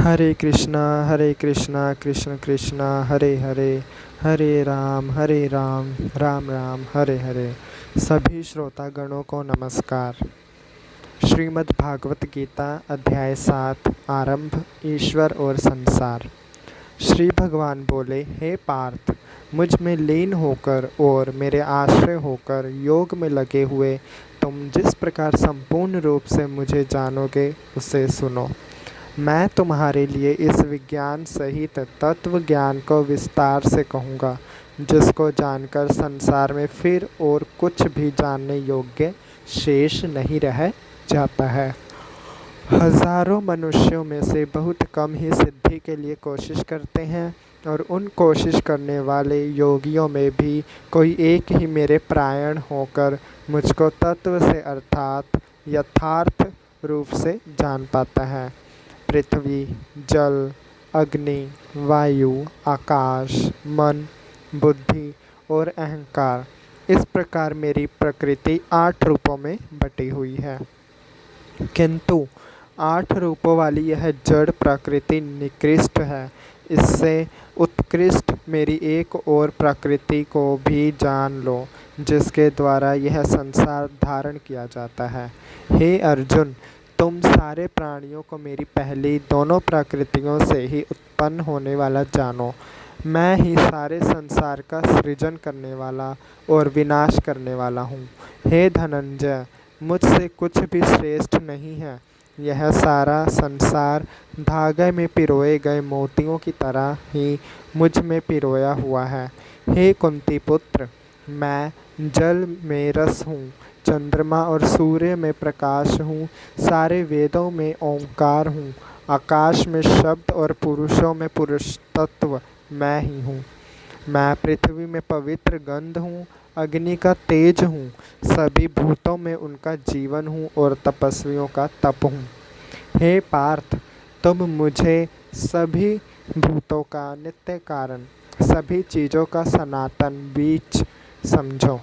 हरे कृष्णा कृष्ण कृष्णा हरे हरे, हरे राम राम राम हरे हरे। सभी श्रोतागणों को नमस्कार। श्रीमद् भागवत गीता अध्याय 7 आरंभ। ईश्वर और संसार। श्री भगवान बोले, हे पार्थ, मुझ में लीन होकर और मेरे आश्रय होकर योग में लगे हुए तुम जिस प्रकार संपूर्ण रूप से मुझे जानोगे उसे सुनो। मैं तुम्हारे लिए इस विज्ञान सहित तत्व ज्ञान को विस्तार से कहूँगा, जिसको जानकर संसार में फिर और कुछ भी जानने योग्य शेष नहीं रह जाता है। हजारों मनुष्यों में से बहुत कम ही सिद्धि के लिए कोशिश करते हैं, और उन कोशिश करने वाले योगियों में भी कोई एक ही मेरे परायण होकर मुझको तत्व से अर्थात यथार्थ रूप से जान पाता है। पृथ्वी, जल, अग्नि, वायु, आकाश, मन, बुद्धि और अहंकार, इस प्रकार मेरी प्रकृति 8 रूपों में बटी हुई है। किंतु 8 रूपों वाली यह जड़ प्रकृति निकृष्ट है। इससे उत्कृष्ट मेरी एक और प्रकृति को भी जान लो, जिसके द्वारा यह संसार धारण किया जाता है। हे अर्जुन, तुम सारे प्राणियों को मेरी पहली दोनों प्रकृतियों से ही उत्पन्न होने वाला जानो। मैं ही सारे संसार का सृजन करने वाला और विनाश करने वाला हूँ। हे धनंजय, मुझसे कुछ भी श्रेष्ठ नहीं है। यह सारा संसार धागे में पिरोए गए मोतियों की तरह ही मुझ में पिरोया हुआ है। हे कुंती पुत्र, मैं जल में रस हूँ, चंद्रमा और सूर्य में प्रकाश हूँ, सारे वेदों में ओंकार हूँ, आकाश में शब्द और पुरुषों में पुरुष तत्व मैं ही हूँ। मैं पृथ्वी में पवित्र गंध हूँ, अग्नि का तेज हूँ, सभी भूतों में उनका जीवन हूँ और तपस्वियों का तप हूँ। हे पार्थ, तुम मुझे सभी भूतों का नित्य कारण, सभी चीज़ों का सनातन बीज समझो।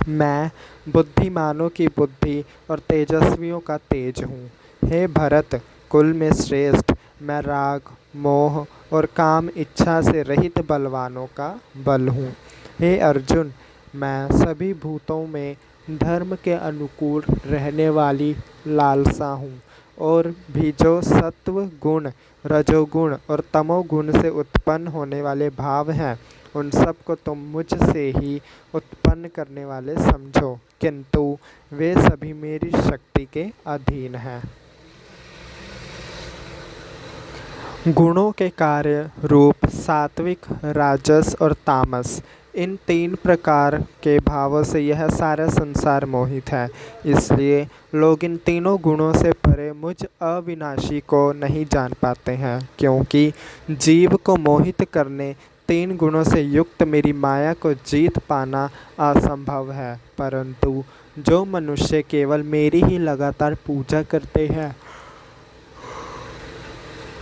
मैं बुद्धिमानों की बुद्धि और तेजस्वियों का तेज हूँ। हे भरत, कुल में श्रेष्ठ मैं राग, मोह और काम इच्छा से रहित बलवानों का बल हूँ। हे अर्जुन, मैं सभी भूतों में धर्म के अनुकूल रहने वाली लालसा हूँ, और भी जो सत्व गुण, रजोगुण और तमोगुण से उत्पन्न होने वाले भाव हैं, उन सब को तुम मुझसे ही उत्पन्न करने वाले समझो, किंतु वे सभी मेरी शक्ति के अधीन हैं। गुणों के कार्य रूप सात्विक, राजस और तामस, इन 3 प्रकार के भावों से यह सारा संसार मोहित है। इसलिए लोग इन तीनों गुणों से परे मुझ अविनाशी को नहीं जान पाते हैं, क्योंकि जीव को मोहित करने 3 गुणों से युक्त मेरी माया को जीत पाना असंभव है। परंतु जो मनुष्य केवल मेरी ही लगातार पूजा करते हैं,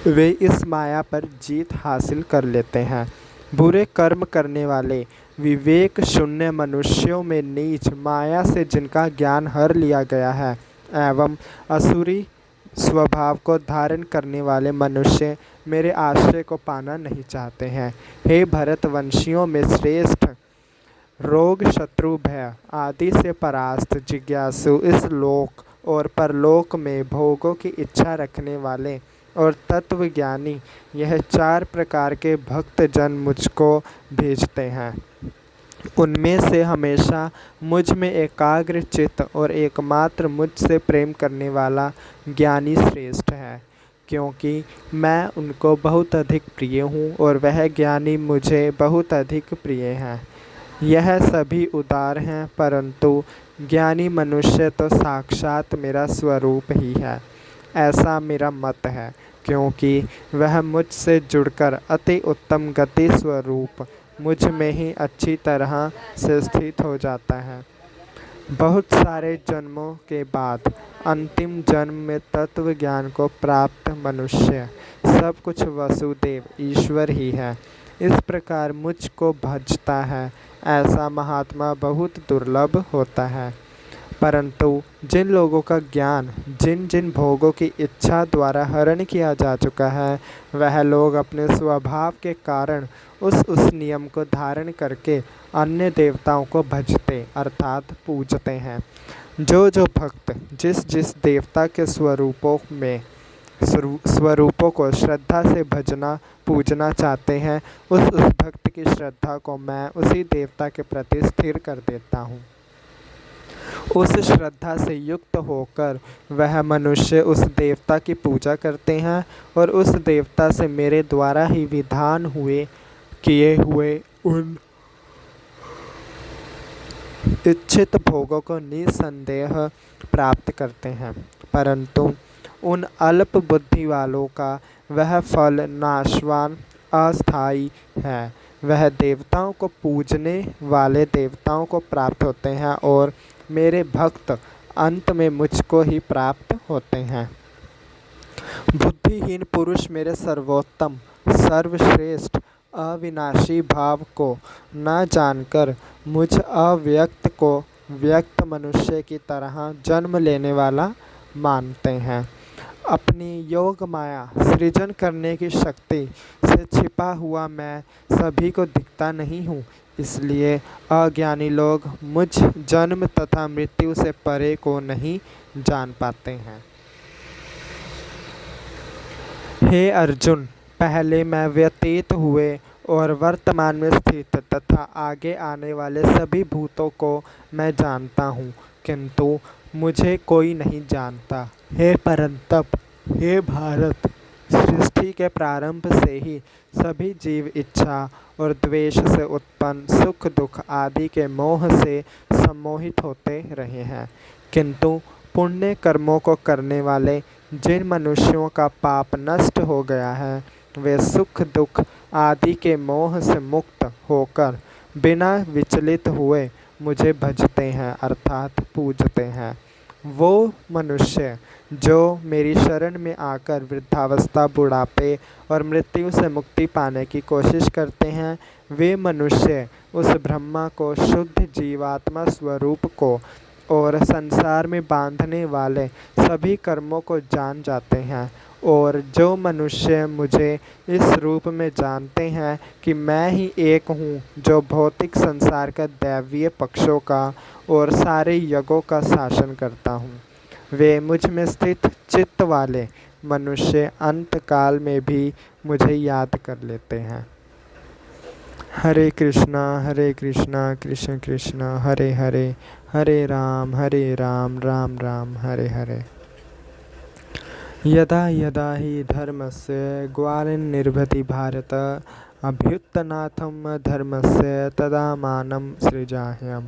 वे इस माया पर जीत हासिल कर लेते हैं। बुरे कर्म करने वाले विवेक शून्य मनुष्यों में नीच माया से जिनका ज्ञान हर लिया गया है, एवं असुरी स्वभाव को धारण करने वाले मनुष्य मेरे आश्रय को पाना नहीं चाहते हैं। हे भरतवंशियों में श्रेष्ठ, रोग, शत्रु, भय आदि से परास्त, जिज्ञासु, इस लोक और परलोक में भोगों की इच्छा रखने वाले और तत्वज्ञानी, यह 4 प्रकार के भक्त जन मुझको भेजते हैं। उनमें से हमेशा मुझ में एकाग्र चित्त और एकमात्र मुझसे प्रेम करने वाला ज्ञानी श्रेष्ठ है, क्योंकि मैं उनको बहुत अधिक प्रिय हूँ और वह ज्ञानी मुझे बहुत अधिक प्रिय हैं। यह सभी उदार हैं, परंतु ज्ञानी मनुष्य तो साक्षात मेरा स्वरूप ही है, ऐसा मेरा मत है, क्योंकि वह मुझसे जुड़कर अति उत्तम गति स्वरूप मुझ में ही अच्छी तरह से स्थित हो जाता है। बहुत सारे जन्मों के बाद अंतिम जन्म में तत्व ज्ञान को प्राप्त मनुष्य सब कुछ वसुदेव ईश्वर ही है, इस प्रकार मुझको भजता है, ऐसा महात्मा बहुत दुर्लभ होता है। परंतु जिन लोगों का ज्ञान जिन जिन भोगों की इच्छा द्वारा हरण किया जा चुका है, वह लोग अपने स्वभाव के कारण उस नियम को धारण करके अन्य देवताओं को भजते अर्थात पूजते हैं। जो जो भक्त जिस जिस देवता के स्वरूपों को श्रद्धा से भजना पूजना चाहते हैं, उस भक्त की श्रद्धा को मैं उसी देवता के प्रति स्थिर कर देता हूँ। उस श्रद्धा से युक्त होकर वह मनुष्य उस देवता की पूजा करते हैं और उस देवता से मेरे द्वारा ही विधान किए हुए उन इच्छित भोगों को निसंदेह प्राप्त करते हैं। परंतु उन अल्प बुद्धि वालों का वह फल नाशवान अस्थायी है। वह देवताओं को पूजने वाले देवताओं को प्राप्त होते हैं और मेरे भक्त अंत में मुझको ही प्राप्त होते हैं। बुद्धिहीन पुरुष मेरे सर्वोत्तम सर्वश्रेष्ठ अविनाशी भाव को न जानकर मुझ अव्यक्त को व्यक्त मनुष्य की तरह जन्म लेने वाला मानते हैं। अपनी योग माया सृजन करने की शक्ति से छिपा हुआ मैं सभी को दिखता नहीं हूँ, इसलिए अज्ञानी लोग मुझ जन्म तथा मृत्यु से परे को नहीं जान पाते हैं। हे अर्जुन, पहले मैं व्यतीत हुए और वर्तमान में स्थित तथा आगे आने वाले सभी भूतों को मैं जानता हूँ, किंतु मुझे कोई नहीं जानता। हे परंतप, हे भारत, सृष्टि के प्रारंभ से ही सभी जीव इच्छा और द्वेष से उत्पन्न सुख दुख आदि के मोह से सम्मोहित होते रहे हैं, किंतु पुण्य कर्मों को करने वाले जिन मनुष्यों का पाप नष्ट हो गया है, वे सुख दुख आदि के मोह से मुक्त होकर बिना विचलित हुए मुझे भजते हैं अर्थात पूजते हैं। वो मनुष्य जो मेरी शरण में आकर वृद्धावस्था बुढ़ापे और मृत्यु से मुक्ति पाने की कोशिश करते हैं, वे मनुष्य उस ब्रह्मा को शुद्ध जीवात्मा स्वरूप को और संसार में बांधने वाले सभी कर्मों को जान जाते हैं। और जो मनुष्य मुझे इस रूप में जानते हैं कि मैं ही एक हूँ जो भौतिक संसार का दैवीय पक्षों का और सारे यज्ञों का शासन करता हूँ, वे मुझ में स्थित चित्त वाले मनुष्य अंत काल में भी मुझे याद कर लेते हैं। हरे कृष्णा कृष्ण कृष्ण हरे हरे, हरे राम राम राम हरे हरे। यदा यदा हि धर्मस्य ग्लानिर्भवति भारत, अभ्युत्थनार्थं धर्मस्य तदात्मानं सृजाम्यहम्।